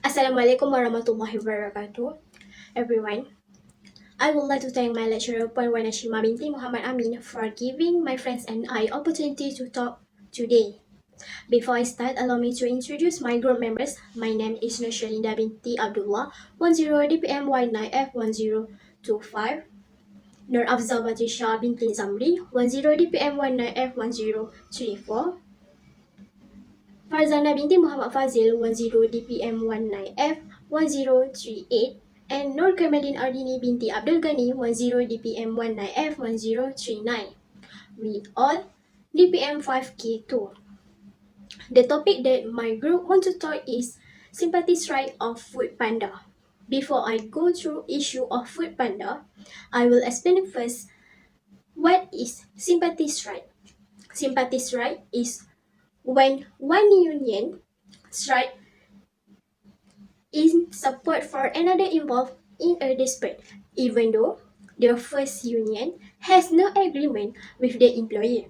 Assalamualaikum warahmatullahi wabarakatuh, everyone. I would like to thank my lecturer Puan Wan Hashimah binti Muhammad Amin for giving my friends and I opportunity to talk today. Before I start, allow me to introduce my group members. My name is Nushalinda binti Abdullah, 10 DPM19F1025. Nur Afzal Batisha binti Zamri, 10 DPM19F1034. Farzana binti Muhammad Fazil, 10 DPM19F1038. And Nur Kamalin Ardini binti Abdul Ghani, 10 DPM19F1039. We all DPM5K2. The topic that my group want to talk is Sympathy Strike of Food Panda. Before I go through issue of Food Panda, I will explain first what is Sympathy Strike. Sympathy Strike is when one union strike in support for another involved in a dispute, even though the first union has no agreement with the employer.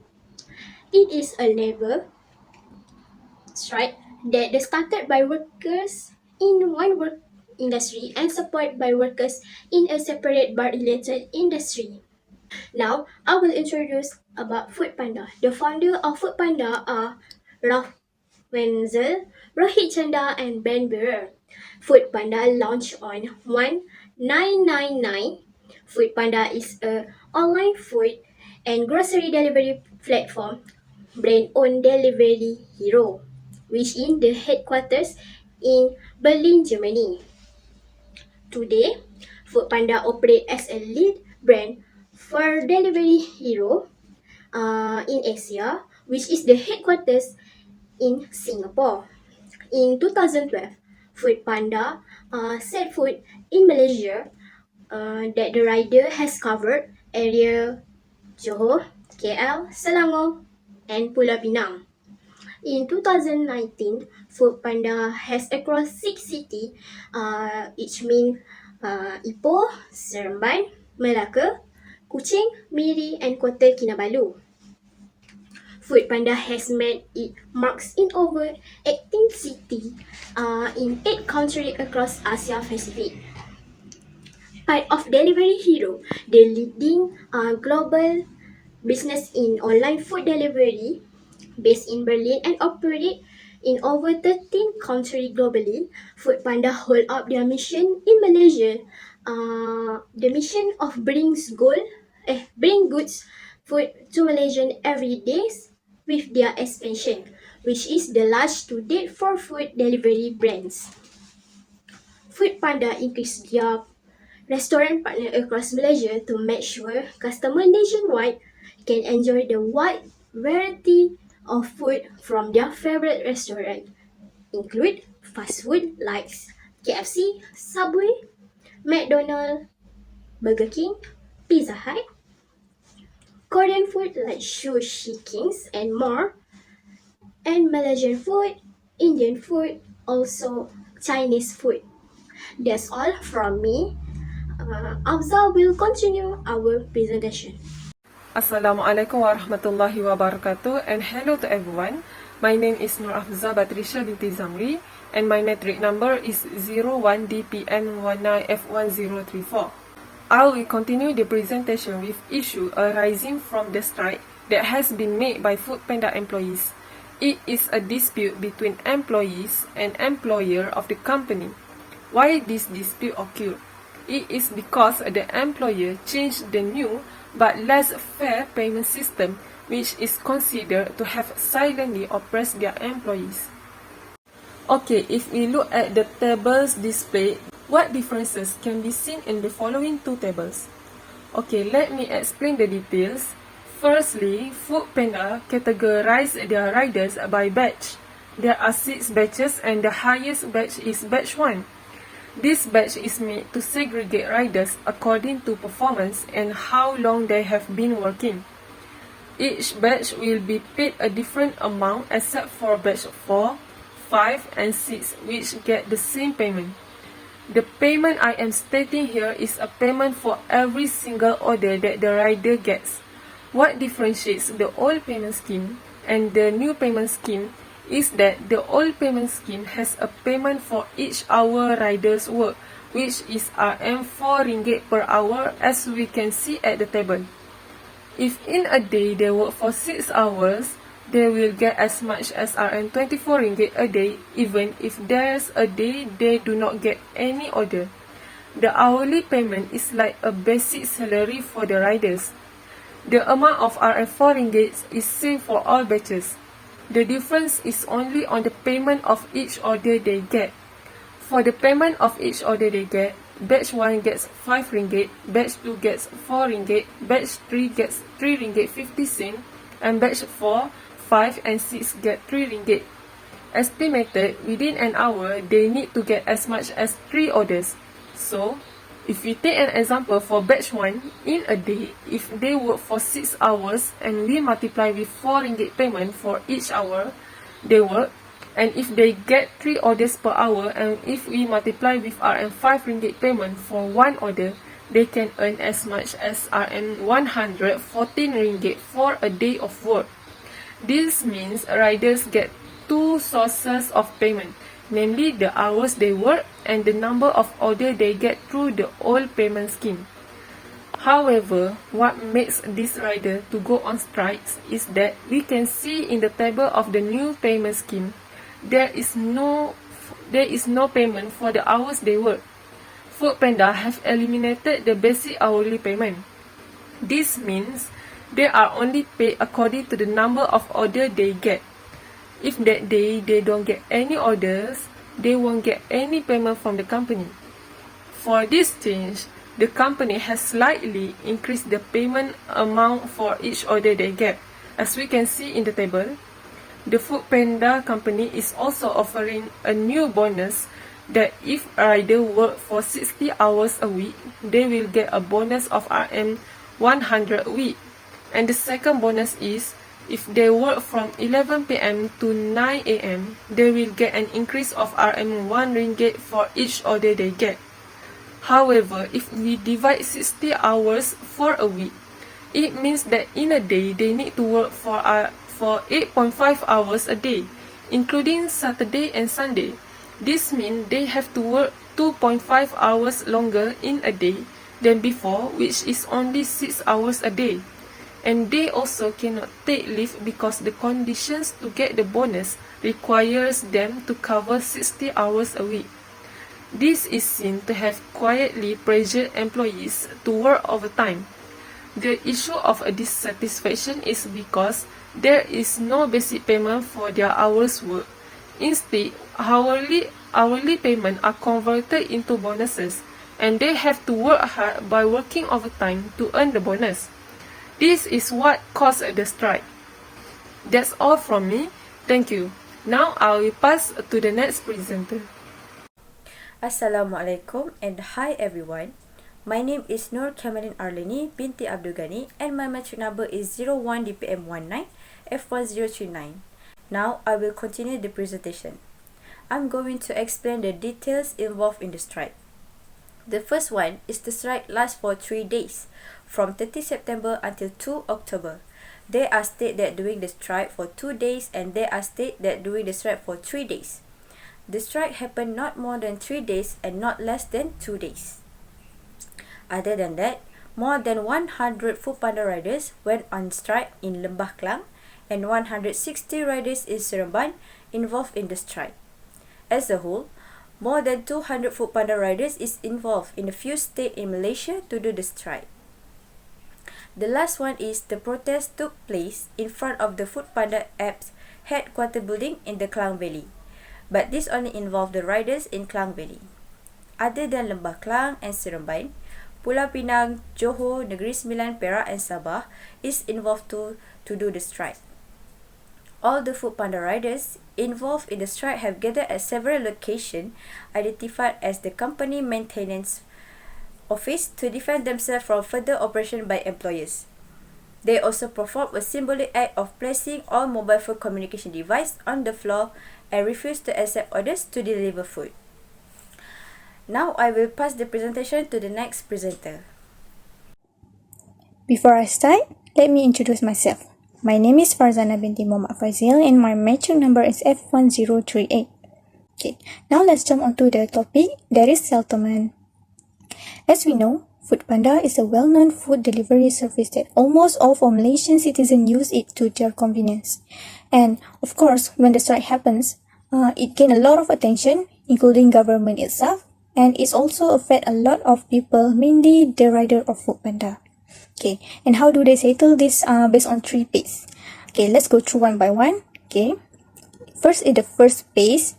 It is a labor strike that is started by workers in one work industry and supported by workers in a separate but related industry. Now, I will introduce about Food Panda. The founder of Food Panda are Ralph Wenzel, Rohit Chanda, and Ben Beer. Food Panda launched on 1999. Food Panda is a online food and grocery delivery platform brand-owned Delivery Hero, which is the headquarters in Berlin, Germany. Today, Food Panda operates as a lead brand for Delivery Hero in Asia, which is the headquarters in Singapore. In 2012, Food Panda set foot in Malaysia that the rider has covered area Johor, KL, Selangor, and Pulau Pinang. In 2019, Food Panda has across 6 cities, each mean Ipoh, Seremban, Melaka, Kuching, Miri, and Kota Kinabalu. Food Panda has made its marks in over 18 cities in 8 countries across Asia Pacific. Part of Delivery Hero, the leading global business in online food delivery based in Berlin and operate in over 13 countries globally. Food Panda hold up their mission in Malaysia. The mission of bring goods food to Malaysian every day with their expansion, which is the largest to date for food delivery brands. Food Panda increased their restaurant partner across Malaysia to make sure customers nationwide can enjoy the wide variety of food from their favorite restaurant, include fast food like KFC, Subway, McDonald's, Burger King, Pizza Hut, Korean food like Sushi Kings and more, and Malaysian food, Indian food, also Chinese food. That's all from me. Afza will continue our presentation. Assalamualaikum warahmatullahi wabarakatuh and hello to everyone. My name is Nur Afza Batrisha binti Zamri and my metric number is 01DPM19F1034. I will continue the presentation with issue arising from the strike that has been made by Food Panda employees. It is a dispute between employees and employer of the company. Why this dispute occurred? It is because the employer changed the new but less fair payment system, which is considered to have silently oppressed their employees. Okay, if we look at the tables displayed, what differences can be seen in the following two tables? Okay, let me explain the details. Firstly, Food Panda categorized their riders by batch. There are 6 batches and the highest batch is batch 1. This batch is made to segregate riders according to performance and how long they have been working. Each batch will be paid a different amount except for batch 4, 5 and 6 which get the same payment. The payment I am stating here is a payment for every single order that the rider gets. What differentiates the old payment scheme and the new payment scheme is that the old payment scheme has a payment for each hour riders work, which is Rm 4 ringgit per hour, as we can see at the table. If in a day they work for 6 hours, they will get as much as Rm 24 ringgit a day, even if there's a day they do not get any order. The hourly payment is like a basic salary for the riders. The amount of Rm 4 ringgit is same for all batches. The difference is only on the payment of each order they get. For the payment of each order they get, batch 1 gets 5 ringgit, batch 2 gets 4 ringgit, batch 3 gets 3 ringgit 50 cent, and batch 4, 5 and 6 get 3 ringgit. Estimated within an hour, they need to get as much as 3 orders. So, if we take an example for batch 1, in a day, if they work for 6 hours and we multiply with 4 ringgit payment for each hour they work, and if they get 3 orders per hour, and if we multiply with Rm 5 ringgit payment for 1 order, they can earn as much as Rm 114 ringgit for a day of work. This means riders get 2 sources of payment, namely the hours they work and the number of orders they get through the old payment scheme. However, what makes this rider to go on strikes is that we can see in the table of the new payment scheme, there is no payment for the hours they work. Foodpanda have eliminated the basic hourly payment. This means they are only paid according to the number of orders they get. If that day they don't get any orders, they won't get any payment from the company. For this change, the company has slightly increased the payment amount for each order they get. As we can see in the table, the Foodpanda company is also offering a new bonus that if a rider work for 60 hours a week, they will get a bonus of Rm 100 a week. And the second bonus is, if they work from 11 PM to 9 AM, they will get an increase of Rm 1 ringgit for each order they get. However, if we divide 60 hours for a week, it means that in a day they need to work for 8.5 hours a day, including Saturday and Sunday. This means they have to work 2.5 hours longer in a day than before, which is only 6 hours a day. And they also cannot take leave because the conditions to get the bonus requires them to cover 60 hours a week. This is seen to have quietly pressured employees to work overtime. The issue of a dissatisfaction is because there is no basic payment for their hours work. Instead, hourly payment are converted into bonuses, and they have to work hard by working overtime to earn the bonus. This is what caused the strike. That's all from me. Thank you. Now I will pass to the next presenter. Assalamualaikum and hi everyone. My name is Nur Kamalin Arlini binti Abdul Ghani and my metric number is 01 DPM19 F1039. Now I will continue the presentation. I'm going to explain the details involved in the strike. The first one is the strike lasts for 3 days, from 30 September until 2 October. There are states that doing the strike for 2 days and there are states that doing the strike for 3 days. The strike happened not more than 3 days and not less than 2 days. Other than that, more than 100 Foodpanda riders went on strike in Lembah Kelang and 160 riders in Seremban involved in the strike. As a whole, more than 200 Foodpanda riders is involved in a few states in Malaysia to do the strike. The last one is the protest took place in front of the Foodpanda app's headquarter building in the Klang Valley. But this only involved the riders in Klang Valley. Other than Lembah Kelang and Seremban, Pulau Pinang, Johor, Negeri Sembilan, Perak and Sabah is involved to do the strike. All the Foodpanda riders involved in the strike have gathered at several locations identified as the company maintenance office to defend themselves from further operation by employers. They also performed a symbolic act of placing all mobile phone communication devices on the floor and refused to accept orders to deliver food. Now I will pass the presentation to the next presenter. Before I start, let me introduce myself. My name is Farzana binti Muhammad Fazil and my matric number is F1038. Okay, now let's jump onto the topic, that is settlement. As we know, Foodpanda is a well-known food delivery service that almost all of Malaysian citizens use it to their convenience. And of course, when the strike happens, it gained a lot of attention, including government itself, and it's also affect a lot of people, mainly the rider of Foodpanda. Okay, and how do they settle this based on 3 P's? Okay, let's go through one by one. Okay, first is the first phase.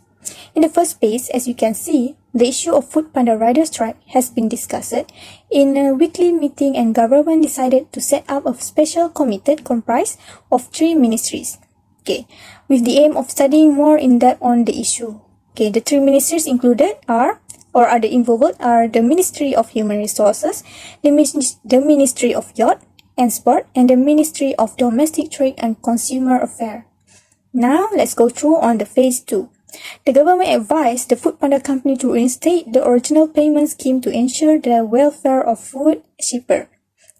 In the first phase, as you can see, the issue of Foodpanda rider strike has been discussed in a weekly meeting, and government decided to set up a special committee comprised of 3 ministries. Okay, with the aim of studying more in depth on the issue. Okay, the 3 ministries included are the Ministry of Human Resources, the Ministry of Youth and Sport, and the Ministry of Domestic Trade and Consumer Affairs. Now, let's go through on the phase 2. The government advised the Foodpanda company to reinstate the original payment scheme to ensure the welfare of food shipper.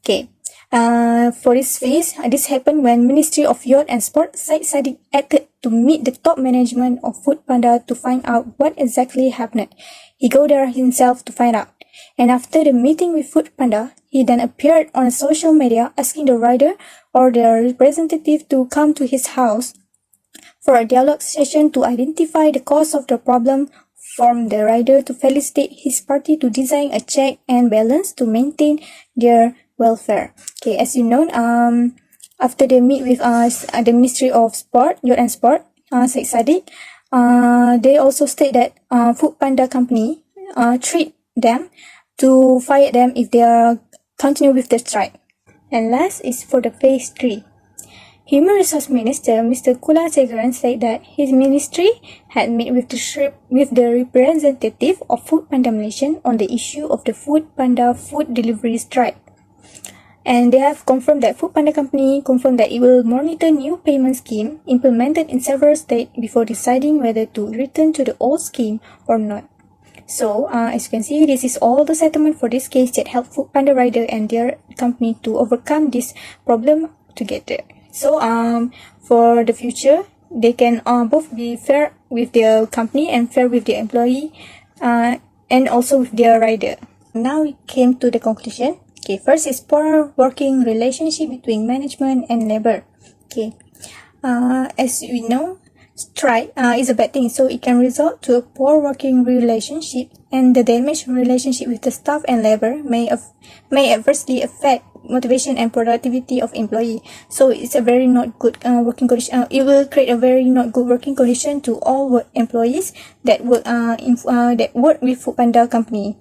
Okay. For this phase, this happened when Ministry of Youth and Sport Syed acted to meet the top management of Foodpanda to find out what exactly happened. He go there himself to find out. And after the meeting with Foodpanda, he then appeared on social media asking the rider or their representative to come to his house for a dialogue session to identify the cause of the problem, from the rider to felicitate his party to design a check and balance to maintain their welfare. Okay, as you know, after they meet with the Ministry of Sport, Youth and Sport, Syed Sadiq, they also state that Foodpanda company treat them to fire them if they are continue with the strike. And last is for the phase 3. Human Resource Minister Mr. Kula Segaran said that his ministry had met with the representative of Foodpanda Malaysia on the issue of the Foodpanda food delivery strike. And they have confirmed that Foodpanda company confirmed that it will monitor new payment scheme implemented in several states before deciding whether to return to the old scheme or not. So, as you can see, this is all the settlement for this case that helped Foodpanda rider and their company to overcome this problem together. So, for the future, they can both be fair with their company and fair with their employee, and also with their rider. Now we came to the conclusion. Okay, first is poor working relationship between management and labor. Okay, as we know, strike is a bad thing, so it can result to a poor working relationship, and the damaged relationship with the staff and labor may adversely affect motivation and productivity of employee. So it's a very not good working condition. It will create a very not good working condition to all employees that work with Foodpanda company.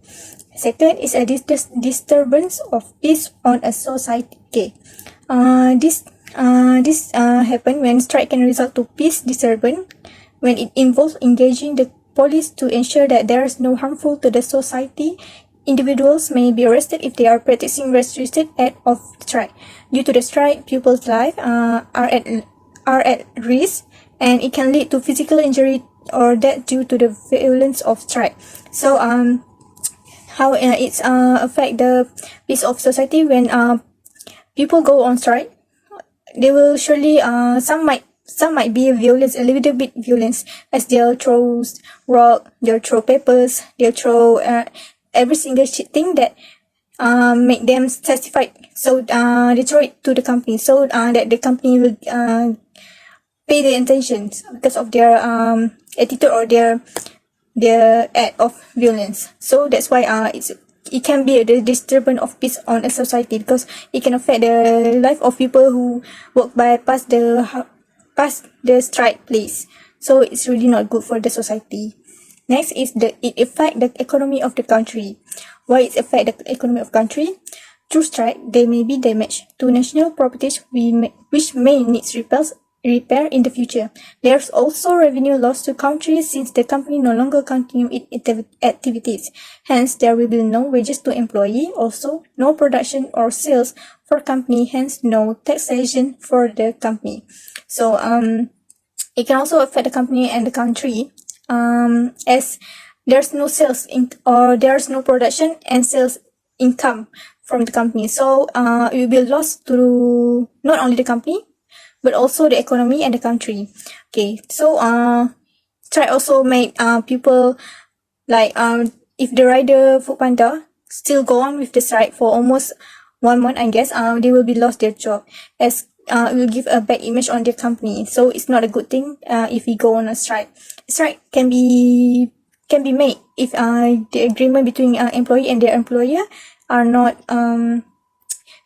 Second is a disturbance of peace on a society. Okay, this happen when strike can result to peace disturbance when it involves engaging the police to ensure that there is no harmful to the society. Individuals may be arrested if they are practicing restricted act of strike. Due to the strike, people's lives are at risk, and it can lead to physical injury or death due to the violence of strike. So how it's affect the peace of society when people go on strike. They will surely some might be violence, a little bit violence, as they'll throw rock, they'll throw papers, they'll throw every single thing that make them satisfied. So they throw it to the company, so that the company will pay the intentions because of their attitude or their act of violence. So that's why it can be a disturbance of peace on a society, because it can affect the life of people who walk by past the strike place. So it's really not good for the society. Next is it affect the economy of the country. Why it affect the economy of country? Through strike, they may be damaged to national properties which may need repair in the future. There's also revenue loss to country since the company no longer continue its activities. Hence, there will be no wages to employee. Also, no production or sales for company. Hence, no taxation for the company. So, it can also affect the company and the country, as there's no sales or there's no production and sales income from the company. So, it will be lost to not only the company, but also the economy and the country. Okay, so strike also make people like if the rider Foodpanda still go on with the strike for almost 1 month, I guess they will be lost their job, as it will give a bad image on their company. So it's not a good thing if we go on a strike. Strike can be made if the agreement between employee and their employer are not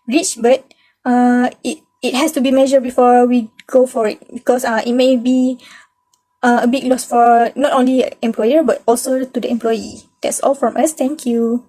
reached, but it has to be measured before we go for it, because it may be a big loss for not only employer but also to the employee. That's all from us. Thank you.